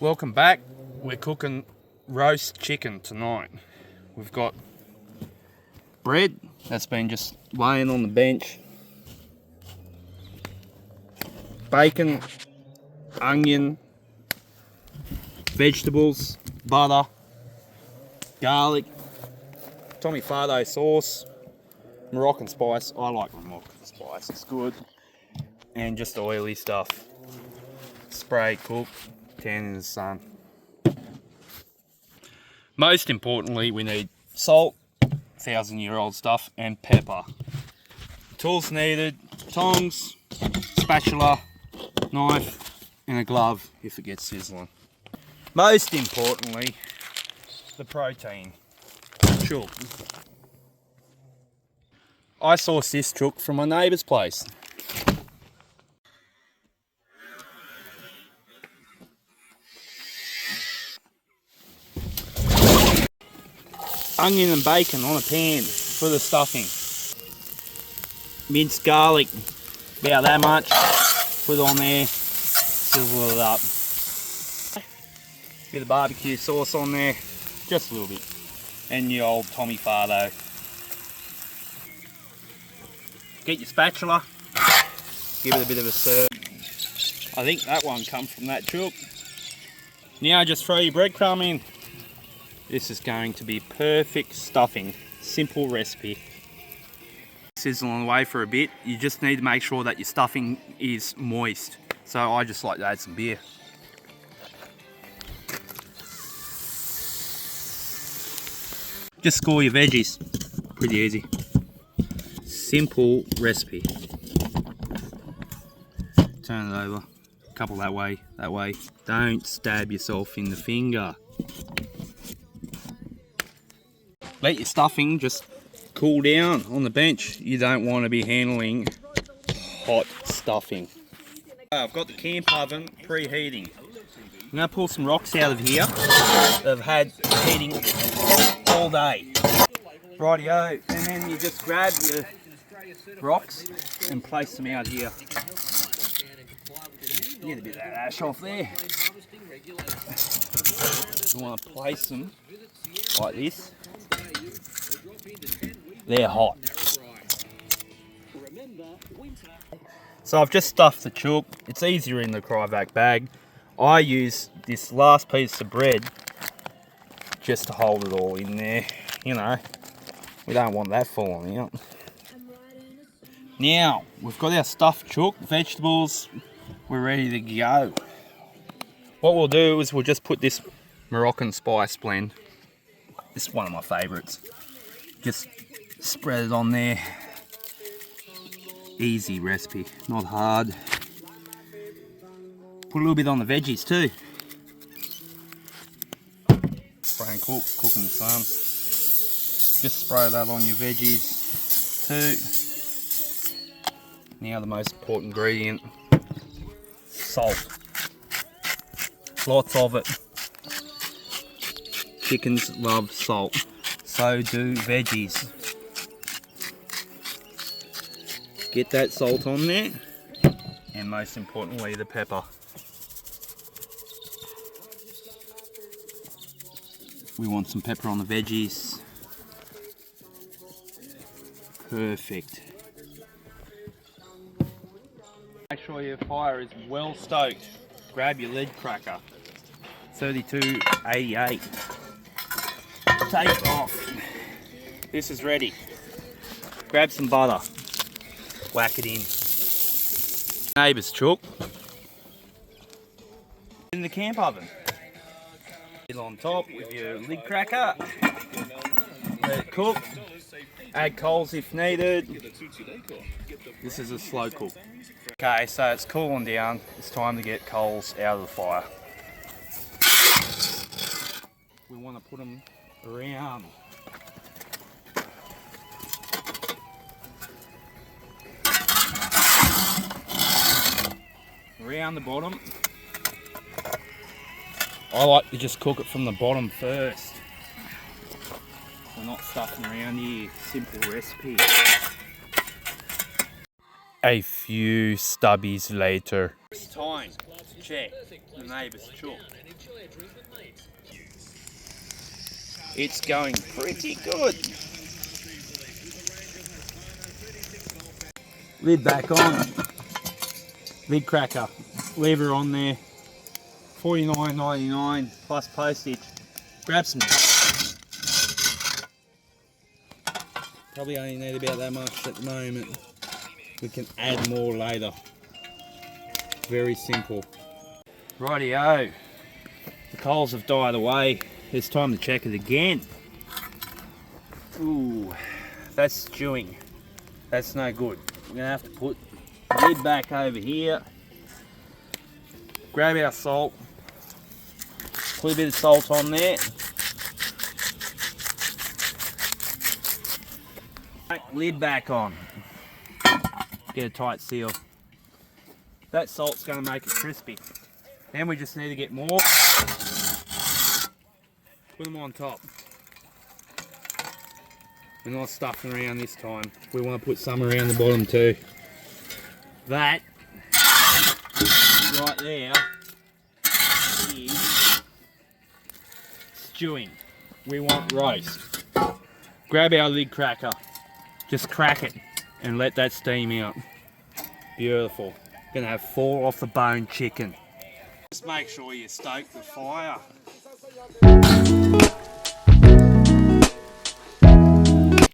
Welcome back. We're cooking roast chicken tonight. We've got bread that's been just laying on the bench, bacon, onion, vegetables, butter, garlic, Tommy Fardo sauce, Moroccan spice. I like Moroccan spice, it's good. And just oily stuff. Spray, cook, tan in the sun. Most importantly, we need salt, 1,000-year-old stuff, and pepper. Tools needed: tongs, spatula, knife, and a glove if it gets sizzling. Most importantly, the protein. Chook. I sourced this chook from my neighbour's place. Onion and bacon on a pan for the stuffing. Minced garlic, about that much. Put it on there, sizzle it up. Bit of barbecue sauce on there, just a little bit. And your old Tommy Fardo. Get your spatula, give it a bit of a stir. I think that one comes from that chook. Now just throw your breadcrumb in. This is going to be perfect stuffing. Simple recipe. Sizzling away for a bit. You just need to make sure that your stuffing is moist. So I just like to add some beer. Just score your veggies. Pretty easy. Simple recipe. Turn it over. A couple that way, that way. Don't stab yourself in the finger. Let your stuffing just cool down on the bench. You don't want to be handling hot stuffing. I've got the camp oven preheating. I'm going to pull some rocks out of here that have had heating all day. Rightio, and then you just grab your rocks and place them out here. Get a bit of that ash off there. You want to place them like this. They're hot. So I've just stuffed the chook. It's easier in the Cryovac bag. I use this last piece of bread just to hold it all in there. You know, we don't want that falling out. Now, we've got our stuffed chook, vegetables, we're ready to go. What we'll do is we'll just put this Moroccan spice blend. This is one of my favourites. Just spread it on there. Easy recipe, not hard. Put a little bit on the veggies too. Spray and cook, cook in the sun. Just spray that on your veggies too. Now the most important ingredient, salt. Lots of it. Chickens love salt. So do veggies. Get that salt on there, and most importantly the pepper. We want some pepper on the veggies. Perfect. Make sure your fire is well stoked. Grab your lead cracker. 3288. Take it off. This is ready. Grab some butter. Whack it in. Neighbour's chook. In the camp oven. Get on top with your lid cracker. Let it cook. Add coals if needed. This is a slow cook. Okay, so it's cooling down. It's time to get coals out of the fire. We want to put them around. Around the bottom. I like to just cook it from the bottom first. We're not stuffing around here. Simple recipe. A few stubbies later. It's time to check the neighbour's chook. It's going pretty good. Lid back on. Lid cracker. Lever on there. $49.99 plus postage. Grab some. Probably only need about that much at the moment. We can add more later. Very simple. Rightio. The coals have died away. It's time to check it again. Ooh, that's stewing. That's no good. We're gonna have to put the lid back over here. Grab our salt. Put a bit of salt on there. Lid back on. Get a tight seal. That salt's going to make it crispy. Then we just need to get more. Put them on top. We're not stuffing around this time. We want to put some around the bottom too. That right there is stewing. We want roast. Grab our lid cracker. Just crack it and let that steam out. Beautiful. Gonna have 4 off the bone chicken. Just make sure you stoke the fire.